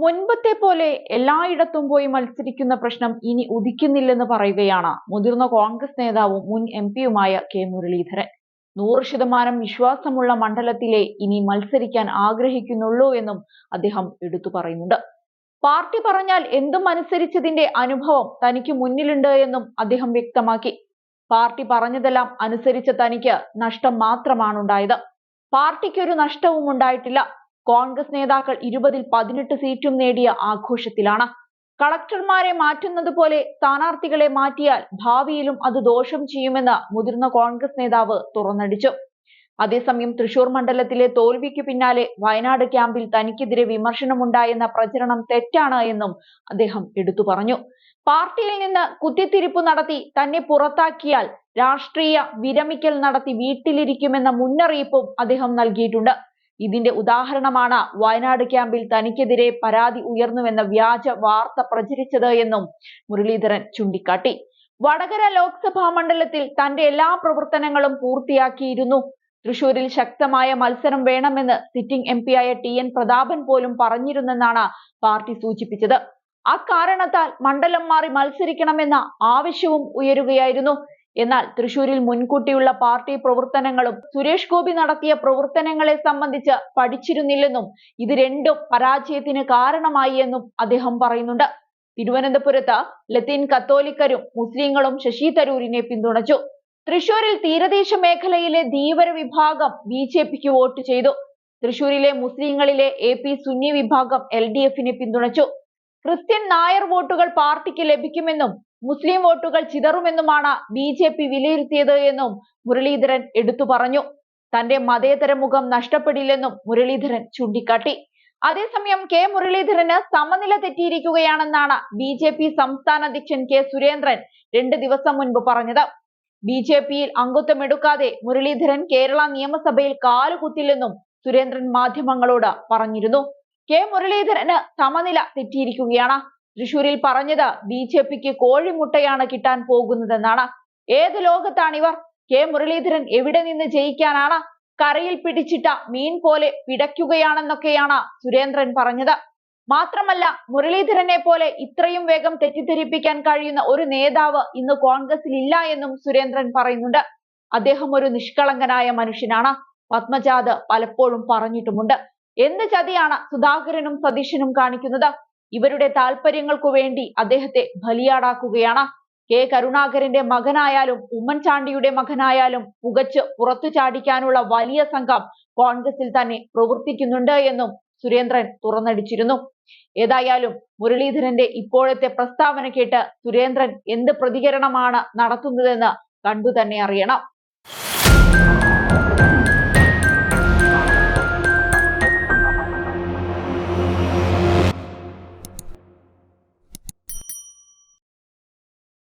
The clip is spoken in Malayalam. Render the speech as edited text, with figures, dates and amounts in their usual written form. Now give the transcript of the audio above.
മുൻപത്തെ പോലെ എല്ലായിടത്തും പോയി മത്സരിക്കുന്ന പ്രശ്നം ഇനി ഉദിക്കുന്നില്ലെന്ന് പറയുകയാണ് മുതിർന്ന കോൺഗ്രസ് നേതാവും മുൻ എംപിയുമായ കെ മുരളീധരൻ. 100% വിശ്വാസമുള്ള മണ്ഡലത്തിലെ ഇനി മത്സരിക്കാൻ ആഗ്രഹിക്കുന്നുള്ളൂ എന്നും അദ്ദേഹം എടുത്തു പറയുന്നുണ്ട്. പാർട്ടി പറഞ്ഞാൽ എന്തും അനുസരിച്ചതിന്റെ അനുഭവം തനിക്ക് മുന്നിലുണ്ട് എന്നും അദ്ദേഹം വ്യക്തമാക്കി. പാർട്ടി പറഞ്ഞതെല്ലാം അനുസരിച്ച തനിക്ക് നഷ്ടം മാത്രമാണുണ്ടായത്. പാർട്ടിക്കൊരു നഷ്ടവും ഉണ്ടായിട്ടില്ല. കോൺഗ്രസ് നേതാക്കൾ 20-ൽ 18 സീറ്റും നേടിയ ആഘോഷത്തിലാണ്. കളക്ടർമാരെ മാറ്റുന്നത് പോലെ സ്ഥാനാർത്ഥികളെ മാറ്റിയാൽ ഭാവിയിലും അത് ദോഷം ചെയ്യുമെന്ന് മുതിർന്ന കോൺഗ്രസ് നേതാവ് തുറന്നടിച്ചു. അതേസമയം തൃശൂർ മണ്ഡലത്തിലെ തോൽവിക്ക് പിന്നാലെ വയനാട് ക്യാമ്പിൽ തനിക്കെതിരെ വിമർശനമുണ്ടായെന്ന പ്രചരണം തെറ്റാണ് എന്നും അദ്ദേഹം എടുത്തു പറഞ്ഞു. പാർട്ടിയിൽ നിന്ന് കുത്തിത്തിരിപ്പ് നടത്തി തന്നെ പുറത്താക്കിയാൽ രാഷ്ട്രീയ വിരമിക്കൽ നടത്തി വീട്ടിലിരിക്കുമെന്ന മുന്നറിയിപ്പും അദ്ദേഹം നൽകിയിട്ടുണ്ട്. ഇതിന്റെ ഉദാഹരണമാണ് വയനാട് ക്യാമ്പിൽ തനിക്കെതിരെ പരാതി ഉയർന്നുവെന്ന വ്യാജ വാർത്ത പ്രചരിച്ചത് എന്നും മുരളീധരൻ ചൂണ്ടിക്കാട്ടി. വടകര ലോക്സഭാ മണ്ഡലത്തിൽ തന്റെ എല്ലാ പ്രവർത്തനങ്ങളും പൂർത്തിയാക്കിയിരുന്നു. തൃശൂരിൽ ശക്തമായ മത്സരം വേണമെന്ന് സിറ്റിംഗ് എംപിയായ TN പ്രതാപൻ പോലും പറഞ്ഞിരുന്നെന്നാണ് പാർട്ടി സൂചിപ്പിച്ചത്. അക്കാരണത്താൽ മണ്ഡലം മാറി മത്സരിക്കണമെന്ന ആവശ്യവും ഉയരുകയായിരുന്നു. എന്നാൽ തൃശൂരിൽ മുൻകൂട്ടിയുള്ള പാർട്ടി പ്രവർത്തനങ്ങളും സുരേഷ് ഗോപി നടത്തിയ പ്രവർത്തനങ്ങളെ സംബന്ധിച്ച് പഠിച്ചിരുന്നില്ലെന്നും ഇത് രണ്ടും പരാജയത്തിന് കാരണമായി എന്നും അദ്ദേഹം പറയുന്നുണ്ട്. തിരുവനന്തപുരത്ത് ലത്തീൻ കത്തോലിക്കരും മുസ്ലിങ്ങളും ശശി തരൂരിനെ പിന്തുണച്ചു. തൃശൂരിൽ തീരദേശ മേഖലയിലെ ധീവര വിഭാഗം BJPക്ക് വോട്ട് ചെയ്തു. തൃശൂരിലെ മുസ്ലിങ്ങളിലെ AP സുന്നി വിഭാഗം LDFനെ പിന്തുണച്ചു. ക്രിസ്ത്യൻ നായർ വോട്ടുകൾ പാർട്ടിക്ക് ലഭിക്കുമെന്നും മുസ്ലിം വോട്ടുകൾ ചിതറുമെന്നുമാണ് BJP വിലയിരുത്തിയത് എന്നും മുരളീധരൻ എടുത്തു പറഞ്ഞു. തന്റെ മതേതര മുഖം നഷ്ടപ്പെടില്ലെന്നും മുരളീധരൻ ചൂണ്ടിക്കാട്ടി. അതേസമയം കെ മുരളീധരന് സമനില തെറ്റിയിരിക്കുകയാണെന്നാണ് BJP സംസ്ഥാന അധ്യക്ഷൻ K സുരേന്ദ്രൻ 2 ദിവസം മുൻപ് പറഞ്ഞത്. BJPയിൽ അംഗത്വമെടുക്കാതെ മുരളീധരൻ കേരള നിയമസഭയിൽ കാലുകുത്തില്ലെന്നും സുരേന്ദ്രൻ മാധ്യമങ്ങളോട് പറഞ്ഞിരുന്നു. കെ മുരളീധരന് സമനില തെറ്റിയിരിക്കുകയാണ്. തൃശൂരിൽ പറഞ്ഞത് BJPക്ക് കോഴിമുട്ടയാണ് കിട്ടാൻ പോകുന്നതെന്നാണ്. ഏത് ലോകത്താണിവർ? കെ മുരളീധരൻ എവിടെ നിന്ന് ജയിക്കാനാണ്? കരയിൽ പിടിച്ചിട്ട മീൻ പോലെ പിടയ്ക്കുകയാണെന്നൊക്കെയാണ് സുരേന്ദ്രൻ പറഞ്ഞത്. മാത്രമല്ല, മുരളീധരനെ പോലെ ഇത്രയും വേഗം തെറ്റിദ്ധരിപ്പിക്കാൻ കഴിയുന്ന ഒരു നേതാവ് ഇന്ന് കോൺഗ്രസിൽ ഇല്ല എന്നും സുരേന്ദ്രൻ പറയുന്നുണ്ട്. അദ്ദേഹം ഒരു നിഷ്കളങ്കനായ മനുഷ്യനാണ്. പത്മജാത് പലപ്പോഴും പറഞ്ഞിട്ടുമുണ്ട്. എന്ത് ചതിയാണ് സുധാകരനും സതീശനും കാണിക്കുന്നത്? ഇവരുടെ താല്പര്യങ്ങൾക്കു വേണ്ടി അദ്ദേഹത്തെ ബലിയാടാക്കുകയാണ്. കെ കരുണാകരന്റെ മകനായാലും ഉമ്മൻചാണ്ടിയുടെ മകനായാലും പുകച്ച് പുറത്തു ചാടിക്കാനുള്ള വലിയ സംഘം കോൺഗ്രസിൽ തന്നെ പ്രവർത്തിക്കുന്നുണ്ട് എന്നും സുരേന്ദ്രൻ തുറന്നടിച്ചിരുന്നു. ഏതായാലും മുരളീധരന്റെ ഇപ്പോഴത്തെ പ്രസ്താവന കേട്ട് സുരേന്ദ്രൻ എന്ത് പ്രതികരണമാണ് നടത്തുന്നതെന്ന് കണ്ടു തന്നെ അറിയണം.